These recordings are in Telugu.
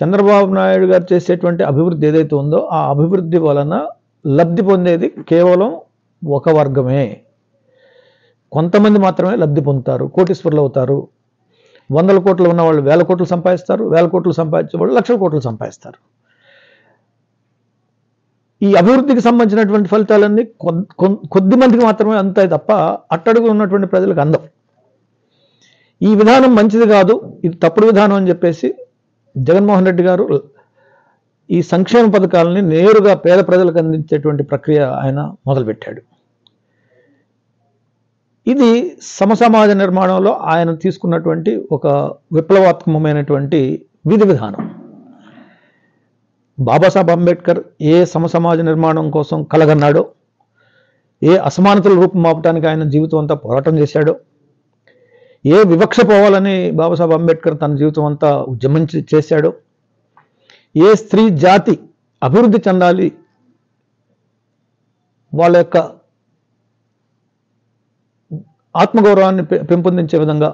చంద్రబాబు నాయుడు గారు చేసేటువంటి అభివృద్ధి ఏదైతే ఉందో ఆ అభివృద్ధి వలన లబ్ధి పొందేది కేవలం ఒక వర్గమే. కొంతమంది మాత్రమే లబ్ధి పొందుతారు, కోటీశ్వరులు అవుతారు. 100 కోట్లు ఉన్న వాళ్ళు 1000 కోట్లు సంపాదిస్తారు, 1000 కోట్లు సంపాదించే వాళ్ళు లక్షల కోట్లు సంపాదిస్తారు. ఈ అభివృద్ధికి సంబంధించినటువంటి ఫలితాలన్నీ కొద్ది మందికి మాత్రమే అందుతాయి తప్ప అట్టడుగు ఉన్నటువంటి ప్రజలకు అందం. ఈ విధానం మంచిది కాదు, ఇది తప్పుడు విధానం అని చెప్పేసి జగన్మోహన్ రెడ్డి గారు ఈ సంక్షేమ పథకాలని నేరుగా పేద ప్రజలకు అందించేటువంటి ప్రక్రియ ఆయన మొదలుపెట్టాడు. ఇది సమసమాజ నిర్మాణంలో ఆయన తీసుకున్నటువంటి ఒక విప్లవాత్మకమైనటువంటి విధి విధానం. బాబాసాహెబ్ అంబేద్కర్ ఏ సమసమాజ నిర్మాణం కోసం కలగన్నాడో, ఏ అసమానతల రూపం మాపటానికి ఆయన జీవితం అంతా పోరాటం చేశాడో, ఏ వివక్ష పోవాలని బాబాసాహెబ్ అంబేద్కర్ తన జీవితం అంతా ఉద్యమించి చేశాడో, ఏ స్త్రీ జాతి అభివృద్ధి చెందాలి, వాళ్ళ యొక్క ఆత్మగౌరవాన్ని పెంపొందించే విధంగా,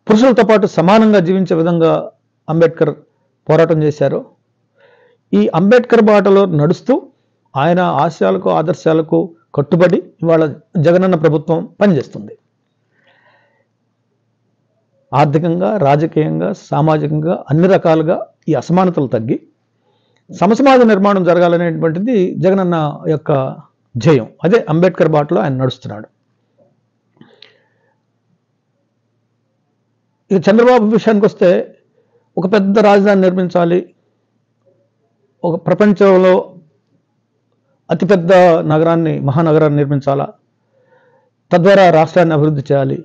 పురుషులతో పాటు సమానంగా జీవించే విధంగా అంబేద్కర్ పోరాటం చేశారో, ఈ అంబేద్కర్ బాటలో నడుస్తూ ఆయన ఆశయాలకు ఆదర్శాలకు కట్టుబడి ఇవాళ జగనన్న ప్రభుత్వం పనిచేస్తుంది. ఆర్థికంగా, రాజకీయంగా, సామాజికంగా అన్ని రకాలుగా ఈ అసమానతలు తగ్గి సమసమాజ నిర్మాణం జరగాలనేటువంటిది జగనన్న యొక్క ధ్యేయం. అదే అంబేద్కర్ బాటలో ఆయన నడుస్తున్నాడు. ఇక చంద్రబాబు విషయానికి వస్తే ఒక పెద్ద రాజధాని నిర్మించాలి, ఒక ప్రపంచంలో అతిపెద్ద నగరాన్ని, మహానగరాన్ని నిర్మించాలా, తద్వారా రాష్ట్రాన్ని అభివృద్ధి చేయాలి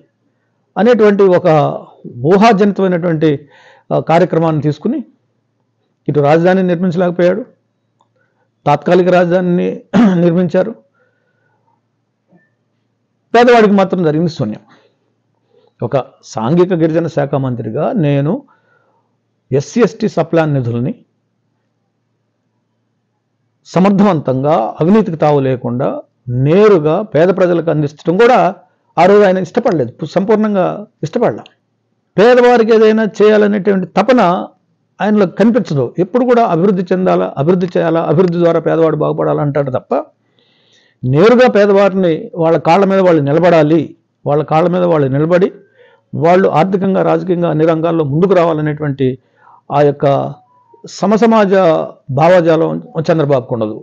అనేటువంటి ఒక ఊహాజనితమైనటువంటి కార్యక్రమాన్ని తీసుకుని ఇటు రాజధాని నిర్మించలేకపోయాడు, తాత్కాలిక రాజధానిని నిర్మించారు. పేదవాడికి మాత్రం జరిగింది శూన్యం. ఒక సాంఘిక గిరిజన శాఖ మంత్రిగా నేను SC/ST సప్లాన్ నిధుల్ని సమర్థవంతంగా అవినీతికి తావు లేకుండా నేరుగా పేద ప్రజలకు అందించడం కూడా ఆ రోజు ఆయన ఇష్టపడలేదు, సంపూర్ణంగా ఇష్టపడలే. పేదవారికి ఏదైనా చేయాలనేటువంటి తపన ఆయనలో కనిపించదు. ఎప్పుడు కూడా అభివృద్ధి చెందాలా, అభివృద్ధి చేయాలా, అభివృద్ధి ద్వారా పేదవాడు బాగుపడాలంటాడు తప్ప నేరుగా పేదవారిని వాళ్ళ కాళ్ళ మీద వాళ్ళు నిలబడాలి, వాళ్ళ కాళ్ళ మీద వాళ్ళు నిలబడి వాళ్ళు ఆర్థికంగా, రాజకీయంగా అన్ని రంగాల్లో ముందుకు రావాలనేటువంటి ఆ యొక్క సమసమాజ భావజాలం చంద్రబాబుకు ఉండదు.